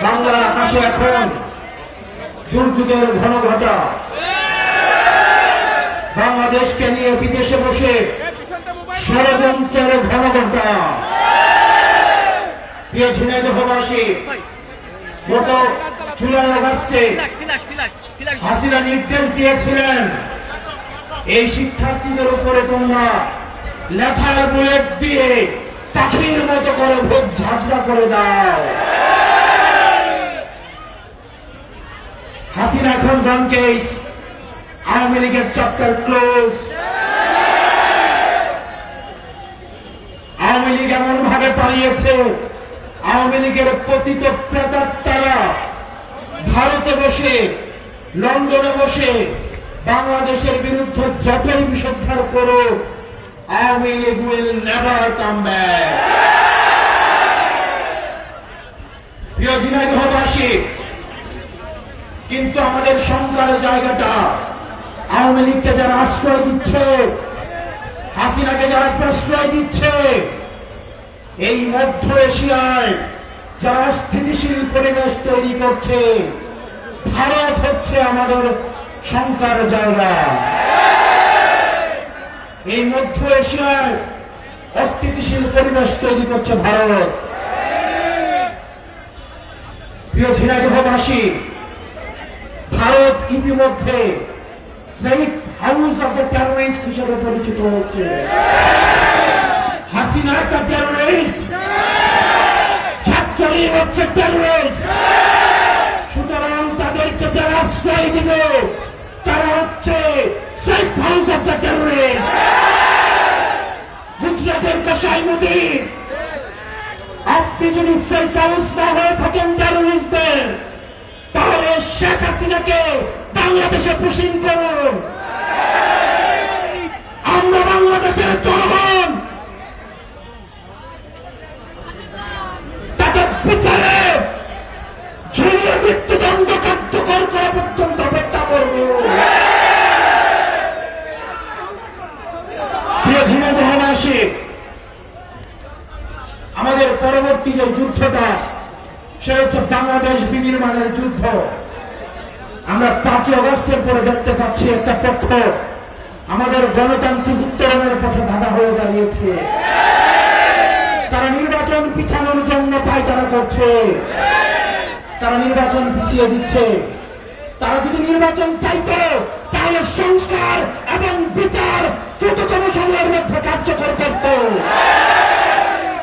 বাংলার আকাশে এখন দুর্যোগের ঘনঘটা। বাংলাদেশকে নিয়ে বিদেশে বসে ষড়যন্ত্রের ঘনঘটা। প্রিয় ঝিনাইদহবাসী, গত জুলাই আগস্টে হাসিনা নির্দেশ দিয়েছিলেন এই শিক্ষার্থীদের উপরে তোমরা লেথাল বুলেট দিয়ে পাখির মতো করে ভোগ ঝাঁঝরা করে দাও। হাসিনা এখন গন কেস, আওয়ামী লীগের চ্যাপ্টার ক্লোজ। আওয়ামী লীগ এমন ভাবে পালিয়েছে, আওয়ামী লীগের পতিত প্রেতাত্মারা ভারতে বসে, লন্ডনে বসে বাংলাদেশের বিরুদ্ধে যতই বিষোদ্ধার করুক, Awami League will never come back. প্রিয় ঝিনাইদহবাসী, কিন্তু আমাদের শঙ্কার জায়গাটা আওয়ামী লীগকে যারা আশ্রয় দিচ্ছে, হাসিনাকে যারা প্রশ্রয় দিচ্ছে, এই মধ্য এশিয়ায় যারা অস্থিতিশীল পরিবেশ তৈরি করছে, ভারত হচ্ছে আমাদের শঙ্কার জায়গা। এই মধ্য এশিয়ায় অস্থিতিশীল পরিবেশ তৈরি করছে ভারত। প্রিয় ঝিনাইদহবাসী, ভারত ইতিমধ্যে safe house of the terrorist হিসেবে পরিচিত হচ্ছে। হাসিনা একটা টেররিস্ট, ছাত্রলীগ হচ্ছে টেররিস্ট। সুতরাং তাদেরকে যারা আশ্রয় দিবে তারা হচ্ছে safe house of the terrorist. গুজরাটের কসাইমুদ্দিন, আপনি যদি সেফ হাউস না হয়ে থাকেন টেররিস্টদের, তাহলে শেখ হাসিনাকে বাংলাদেশে পুশিং করুন। আমরা বাংলাদেশের জনগণ তাকে বিচারে ঝুলিয়ে মৃত্যুদণ্ড কার্যকর করা পর্যন্ত অপেক্ষা করব। প্রিয় ঝিনাইদহবাসী, আমাদের পরবর্তী যে যুদ্ধটা, সেটা হচ্ছে বাংলাদেশ বিনির্মাণের যুদ্ধ। আমরা 5 আগস্টের পরে দেখতে পাচ্ছি একটা পক্ষ আমাদের গণতান্ত্রিক উত্তরণের পথে বাধা হয়ে দাঁড়িয়েছে। তারা নির্বাচন পিছানোর জন্য পায়তারা করছে, তারা নির্বাচন পিছিয়ে দিচ্ছে। তারা যদি নির্বাচন চাইতো তাহলে সংস্কার এবং বিচার দ্রুততম সময়ের মধ্যে কার্যকর করত।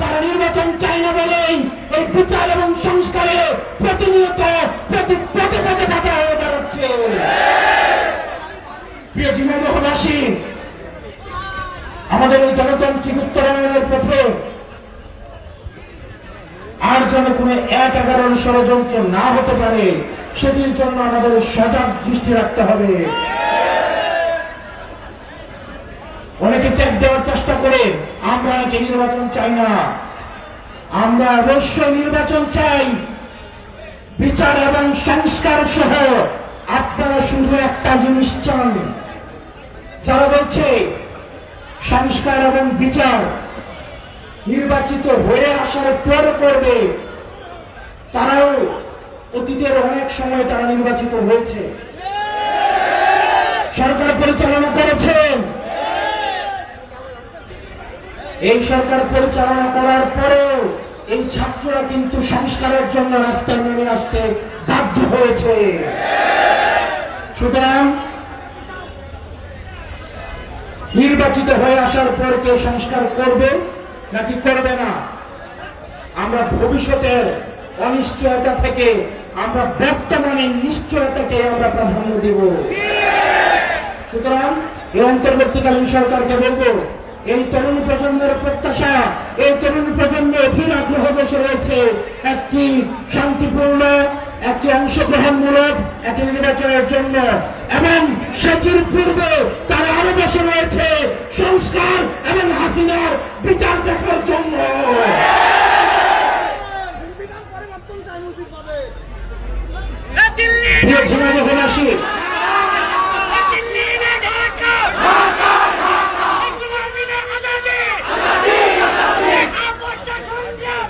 তারা নির্বাচন চায় না বলেই এই বিচার এবং সংস্কারে প্রতিনিয়ত পদে পদে বাধা হয়ে দাঁড়াচ্ছে। প্রিয় ঝিনাইদহবাসী, আমাদের এই গণতান্ত্রিক উত্তরায়ণের পথে আর যেন কোনো 1-11 ষড়যন্ত্র না হতে পারে, সেটির জন্য আমাদের সজাগ দৃষ্টি রাখতে হবে। অনেকে ত্যাগ দেওয়ার চেষ্টা করে, আমরা নাকি নির্বাচন চাই না। আমরা অবশ্যই নির্বাচন চাই, বিচার এবং সংস্কার সহ। আপনারা শুধু একটা জিনিস চান, যারা বলছে সংস্কার এবং বিচার নির্বাচিত হয়ে আসার পর করবে, তারাও অতীতের অনেক সময় তারা নির্বাচিত হয়েছে, সরকার পরিচালনা করেছেন। এই সরকার পরিচালনা করার পরেও এই ছাত্ররা কিন্তু সংস্কারের জন্য রাস্তায় নেমে আসতে বাধ্য হয়েছে। সুতরাং নির্বাচিত হয়ে আসার পর কে সংস্কার করবে নাকি করবে না, আমরা ভবিষ্যতের অনিশ্চয়তা থেকে আমরা বর্তমানের নিশ্চয়তাকে আমরা প্রাধান্য দেব। সুতরাং এই অন্তর্বর্তীকালীন সরকারকে বলবো, এই তরুণ প্রজন্মের প্রত্যাশা, এই তরুণ প্রজন্ম অধীর আগ্রহ বসে রয়েছে একটি শান্তিপূর্ণ, একটি অংশগ্রহণমূলক একটি নির্বাচনের জন্য, এবং সেটির পূর্বে তারা আরো বসে রয়েছে সংস্কার এবং হাসিনার বিচার দেখার জন্য। ঝিনাইদহবাসী,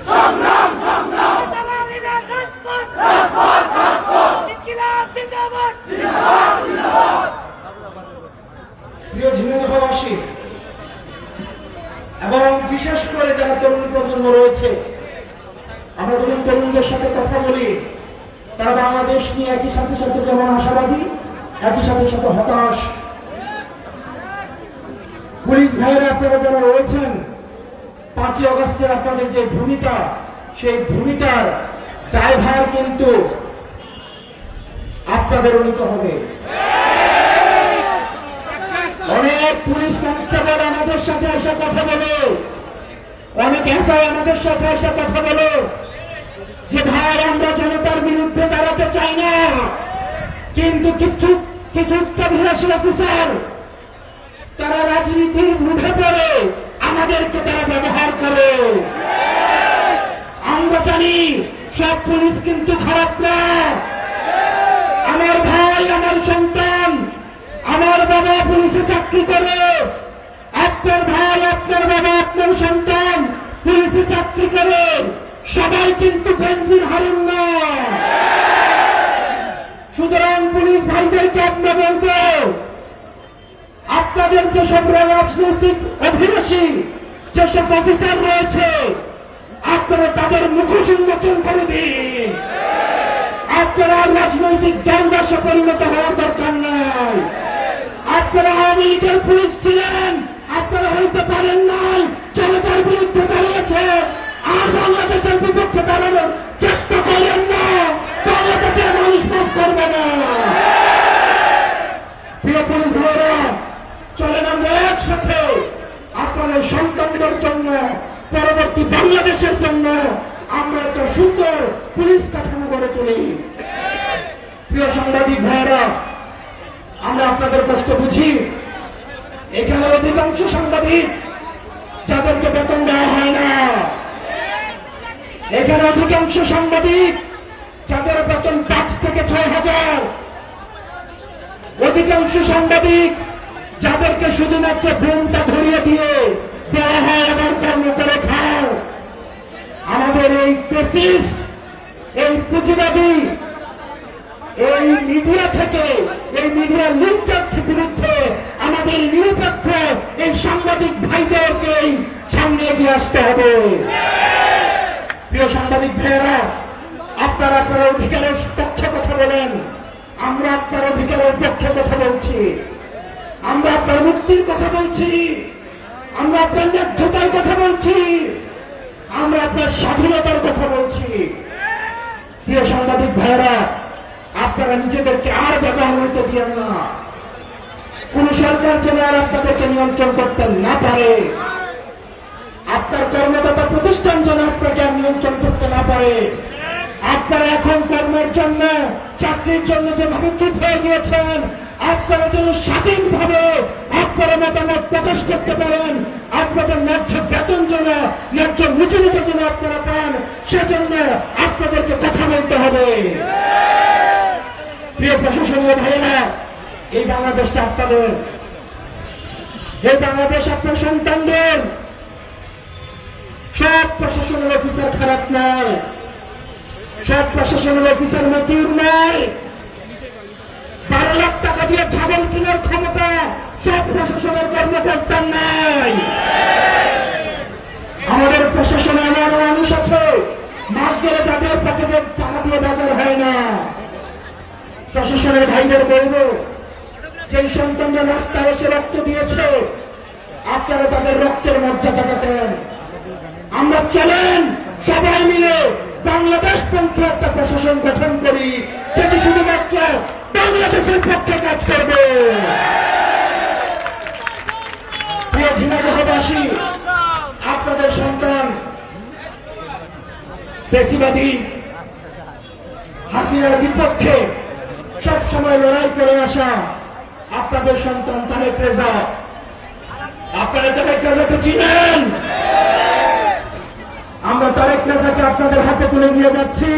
সংগ্রাম সংগ্রাম কথা বলি তারা বাংলাদেশ নিয়ে একই সাথে সাথে যেমন আশাবাদী, একই সাথে সাথে হতাশ। পুলিশ ভাইয়েরা আপনারা যারা রয়েছেন, 5ই আগস্টের আপনাদের যে ভূমিকা, সেই ভূমিকার ড্রাইভার কিন্তু আপনাদের নিতে হবে। অনেক পুলিশ কনস্টেবল আমাদের সাথে এসে কথা বলে, অনেক এসআই আমাদের সাথে এসে কথা বলে যে ভাই আমরা জনতার বিরুদ্ধে দাঁড়াতে চাই না, কিন্তু কিছু উচ্চাভিলাষী অফিসার তারা রাজনীতির মুখে পড়ে আমাদেরকে তারা ব্যবহার করে। আমরা জানি সব পুলিশ কিন্তু খারাপ না। আমার ভাই, আমার সন্তান, আমার বাবা পুলিশে চাকরি করে, আপনার ভাই, আপনার বাবা, আপনার সন্তান পুলিশে চাকরি করে, সবাই কিন্তু বেনজির হারুন না। সুতরাং পুলিশ ভাইদেরকে আমরা বলবো, আপনাদের যেসব রাজনৈতিক অভিলাষী যেসব অফিসার রয়েছে আপনারা তাদের মুখোশ উন্মোচন করে দিন। আপনারা রাজনৈতিক দলদাসে পরিণত হওয়ার দরকার নাই। আপনারা আওয়ামী লীগের পুলিশ ছিলেন, আপনারা হইতে পারেন নাই, জনতার বিরুদ্ধে দাঁড়িয়েছেন, আর বাংলাদেশের বিপক্ষে দাঁড়ানোর চেষ্টা করেন না। বাংলাদেশের মানুষ মাফ করবে না। প্রিয় পুলিশ ভাইয়েরা, চলেন আমরা একসাথে আপনাদের সন্তানদের জন্য, পরবর্তী বাংলাদেশের জন্য আমরা একটা সুন্দর পুলিশ কাঠামো গড়ে তুলি। প্রিয় সাংবাদিক ভাইয়েরা, আমরা আপনাদের কষ্ট বুঝি। এখানের অধিকাংশ সাংবাদিক যাদেরকে বেতন দেওয়া হয় না, এখানে অধিকাংশ সাংবাদিক যাদের বেতন 5 থেকে 6,000, অধিকাংশ সাংবাদিক যাদেরকে শুধুমাত্র বোমটা ধরিয়ে দিয়ে দেওয়া হয় আবার কর্ম করে খাও। আমাদের এই ফ্যাসিস্ট, এই পুঁজিবাদী, এই মিডিয়া থেকে, এই মিডিয়া লিঙ্কের বিরুদ্ধে আমাদের নিরপেক্ষ এই সাংবাদিক ভাইদেরকে সামনে এগিয়ে আসতে হবে। প্রিয় সাংবাদিক ভাইয়েরা, আপনারা আপনার অধিকারের পক্ষে কথা বলেন, আমরা আপনার অধিকারের পক্ষে কথা বলছি, আমরা আপনার মুক্তির কথা বলছি, আমরা আপনার ন্যায্যতার কথা বলছি, আমরা আপনার স্বাধীনতার কথা বলছি। প্রিয় সাংবাদিক ভাইয়েরা, আপনারা নিজেদেরকে আর ব্যবহার হইতে দিয়েন না। কোন সরকার যেন আর আপনাদেরকে নিয়ন্ত্রণ করতে না পারে, আপনার কর্মদাতা প্রতিষ্ঠান যেন আপনাকে আর নিয়ন্ত্রণ করতে না পারে। আপনারা এখন কর্মের জন্য, চাকরির জন্য যেভাবে চুপ হয়ে গিয়েছেন, আপনারা যেন স্বাধীনভাবে আপনারা মতামত প্রকাশ করতে পারেন, আপনাদের ন্যায্য বেতন যেন, ন্যায্য মজুরিটা যেন আপনারা পান, সেজন্য আপনাদেরকে কথা বলতে হবে। প্রিয় প্রশাসনীয় ভাইয়েরা, এই বাংলাদেশটা আপনাদের, এই বাংলাদেশ আপনার সন্তানদের। সব প্রশাসনের অফিসার খারাপ নয়, সব প্রশাসনের অফিসার মতিউর নয়। 12 লাখ টাকা দিয়ে ছাগল কেনার ক্ষমতা সব প্রশাসনের কর্মকর্তার নাই। আমাদের প্রশাসনে এমন মানুষ আছে মাস গেলে যাদের পকেটের টাকা দিয়ে বাজার হয় না। প্রশাসনের ভাইদের বলবো, যে সন্তানরা রাস্তায় এসে রক্ত দিয়েছে, আপনারা তাদের রক্তের মর্যাদাটা দেন। আমরা চলেন সবাই মিলে বাংলাদেশ পন্থী একটা প্রশাসন গঠন করি, যেটি শুধুমাত্র বাংলাদেশের পক্ষে কাজ করবে। প্রিয় ঝিনাইদহবাসী, আপনাদের সন্তান ফ্যাসিবাদী হাসিনার বিপক্ষে সব সময় লড়াই করে আসা আপনাদের সন্তান তারেক রেজা। আপনারা তারেক রেজাকে চিনেন? আমরা তারেক রেজাকে আপনাদের হাতে তুলে দিয়ে যাচ্ছি।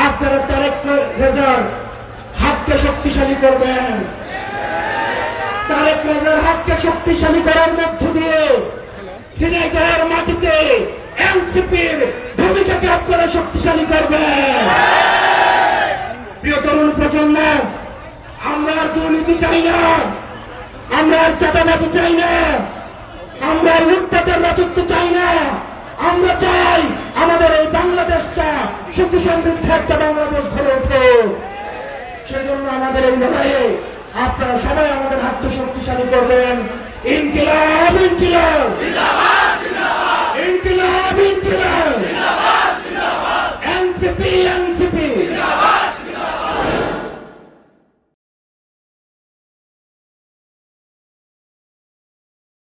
আপনারা তারেক রেজার হাতকে শক্তিশালী করবেন। তারেক রেজার হাতকে শক্তিশালী করার মধ্য দিয়ে ঝিনাইদহের মাটিতে এনসিপির ভূমিকাকে আপনারা শক্তিশালী করবেন। প্রিয় তরুণ প্রজন্ম, আমরা আর দুর্নীতি চাই না, আমরা আর চাঁদাবাজি চাই না, আমরা লুটপাটের রাজত্ব চাই না, আমরা চাই আমাদের এই বাংলাদেশটা সুখী সমৃদ্ধ একটা বাংলাদেশ গড়ে উঠুক। সেজন্য আমাদের এই লড়াইয়ে আপনারা সবাই আমাদের হাত শক্তিশালী করবেন। ইনকিলাব ইনকিলাব।